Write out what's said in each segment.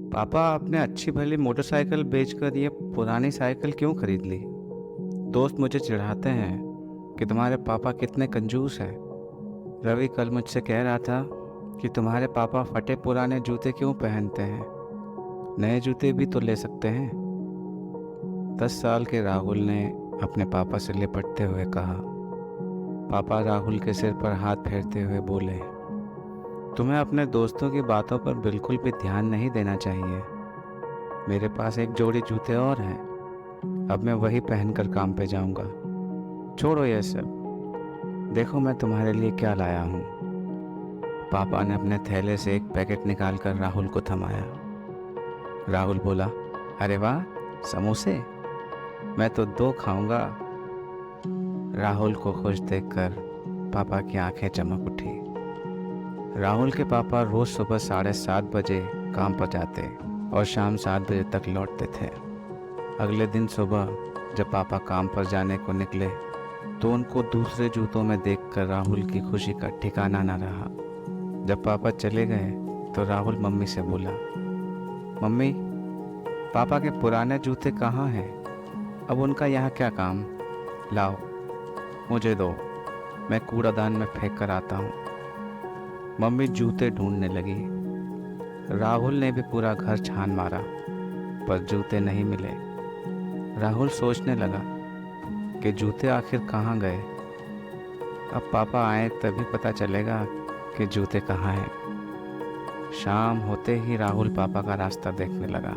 पापा, आपने अच्छी भली मोटरसाइकिल बेचकर ये पुरानी साइकिल क्यों खरीद ली? दोस्त मुझे चिढ़ाते हैं कि तुम्हारे पापा कितने कंजूस हैं। रवि कल मुझसे कह रहा था कि तुम्हारे पापा फटे पुराने जूते क्यों पहनते हैं, नए जूते भी तो ले सकते हैं। 10 साल के राहुल ने अपने पापा से लिपटते हुए कहा। पापा राहुल के सिर पर हाथ फेरते हुए बोले, तुम्हें अपने दोस्तों की बातों पर बिल्कुल भी ध्यान नहीं देना चाहिए। मेरे पास एक जोड़ी जूते और हैं, अब मैं वही पहनकर काम पे जाऊंगा। छोड़ो ये सब, देखो मैं तुम्हारे लिए क्या लाया हूँ। पापा ने अपने थैले से एक पैकेट निकालकर राहुल को थमाया। राहुल बोला, अरे वाह, समोसे! मैं तो 2 खाऊंगा। राहुल को खुश देखकर पापा की आंखें चमक उठी। राहुल के पापा रोज सुबह 7:30 बजे काम पर जाते और शाम 7 बजे तक लौटते थे। अगले दिन सुबह जब पापा काम पर जाने को निकले तो उनको दूसरे जूतों में देखकर राहुल की खुशी का ठिकाना न रहा। जब पापा चले गए तो राहुल मम्मी से बोला, मम्मी, पापा के पुराने जूते कहाँ हैं? अब उनका यहाँ क्या काम? लाओ, मुझे दो, मैं कूड़ादान में फेंक कर आता हूँ। मम्मी जूते ढूंढने लगी। राहुल ने भी पूरा घर छान मारा पर जूते नहीं मिले। राहुल सोचने लगा कि जूते आखिर कहाँ गए। अब पापा आए तभी पता चलेगा कि जूते कहाँ हैं। शाम होते ही राहुल पापा का रास्ता देखने लगा।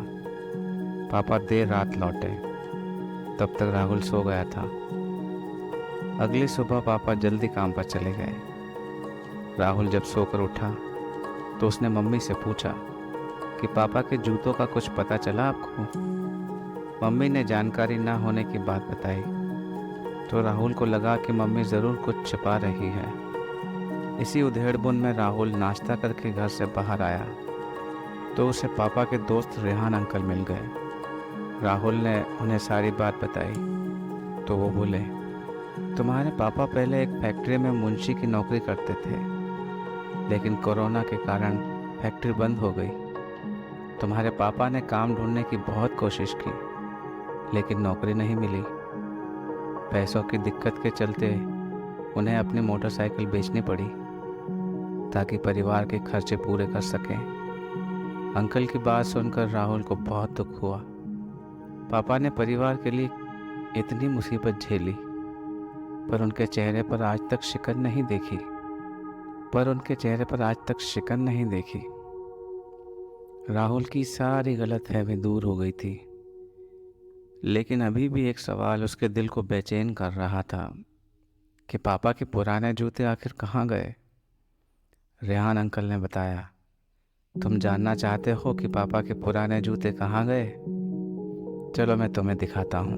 पापा देर रात लौटे, तब तक राहुल सो गया था। अगली सुबह पापा जल्दी काम पर चले गए। राहुल जब सोकर उठा तो उसने मम्मी से पूछा कि पापा के जूतों का कुछ पता चला आपको? मम्मी ने जानकारी ना होने की बात बताई तो राहुल को लगा कि मम्मी ज़रूर कुछ छिपा रही है। इसी उधेड़बुन में राहुल नाश्ता करके घर से बाहर आया तो उसे पापा के दोस्त रेहान अंकल मिल गए। राहुल ने उन्हें सारी बात बताई तो वो बोले, तुम्हारे पापा पहले एक फैक्ट्री में मुंशी की नौकरी करते थे, लेकिन कोरोना के कारण फैक्ट्री बंद हो गई। तुम्हारे पापा ने काम ढूंढने की बहुत कोशिश की, लेकिन नौकरी नहीं मिली। पैसों की दिक्कत के चलते उन्हें अपनी मोटरसाइकिल बेचनी पड़ी ताकि परिवार के खर्चे पूरे कर सकें। अंकल की बात सुनकर राहुल को बहुत दुख हुआ। पापा ने परिवार के लिए इतनी मुसीबत झेली पर उनके चेहरे पर आज तक शिकन नहीं देखी। राहुल की सारी गलतफहमी दूर हो गई थी, लेकिन अभी भी एक सवाल उसके दिल को बेचैन कर रहा था कि पापा के पुराने जूते आखिर कहाँ गए। रेहान अंकल ने बताया, तुम जानना चाहते हो कि पापा के पुराने जूते कहाँ गए? चलो मैं तुम्हें दिखाता हूँ।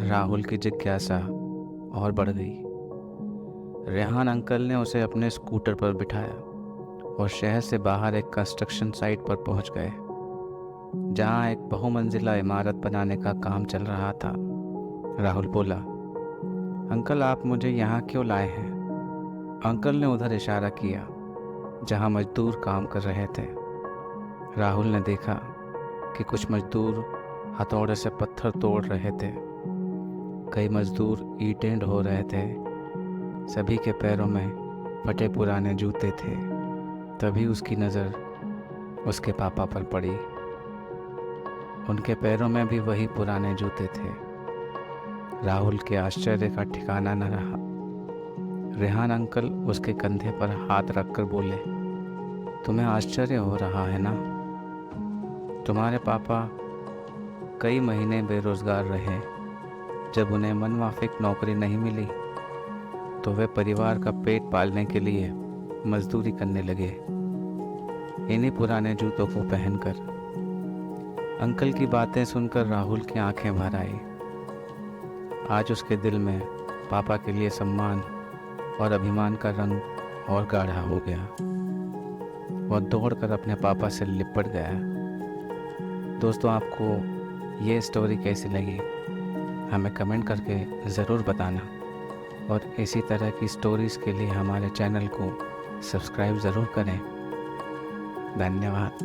राहुल की जिज्ञासा और बढ़ गई। रेहान अंकल ने उसे अपने स्कूटर पर बिठाया और शहर से बाहर एक कंस्ट्रक्शन साइट पर पहुंच गए, जहां एक बहुमंजिला इमारत बनाने का काम चल रहा था। राहुल बोला, अंकल, आप मुझे यहाँ क्यों लाए हैं? अंकल ने उधर इशारा किया जहां मजदूर काम कर रहे थे। राहुल ने देखा कि कुछ मजदूर हथौड़े से पत्थर तोड़ रहे थे, कई मजदूर ईंटें ढो रहे थे। सभी के पैरों में फटे पुराने जूते थे। तभी उसकी नज़र उसके पापा पर पड़ी। उनके पैरों में भी वही पुराने जूते थे। राहुल के आश्चर्य का ठिकाना न रहा। रेहान अंकल उसके कंधे पर हाथ रखकर बोले, तुम्हें आश्चर्य हो रहा है ना? तुम्हारे पापा कई महीने बेरोजगार रहे। जब उन्हें मनमाफिक नौकरी नहीं मिली तो वे परिवार का पेट पालने के लिए मजदूरी करने लगे, इन्हीं पुराने जूतों को पहनकर। अंकल की बातें सुनकर राहुल की आंखें भर आई। आज उसके दिल में पापा के लिए सम्मान और अभिमान का रंग और गाढ़ा हो गया। वह दौड़कर अपने पापा से लिपट गया। दोस्तों, आपको ये स्टोरी कैसी लगी हमें कमेंट करके ज़रूर बताना, और इसी तरह की स्टोरीज़ के लिए हमारे चैनल को सब्सक्राइब ज़रूर करें। धन्यवाद।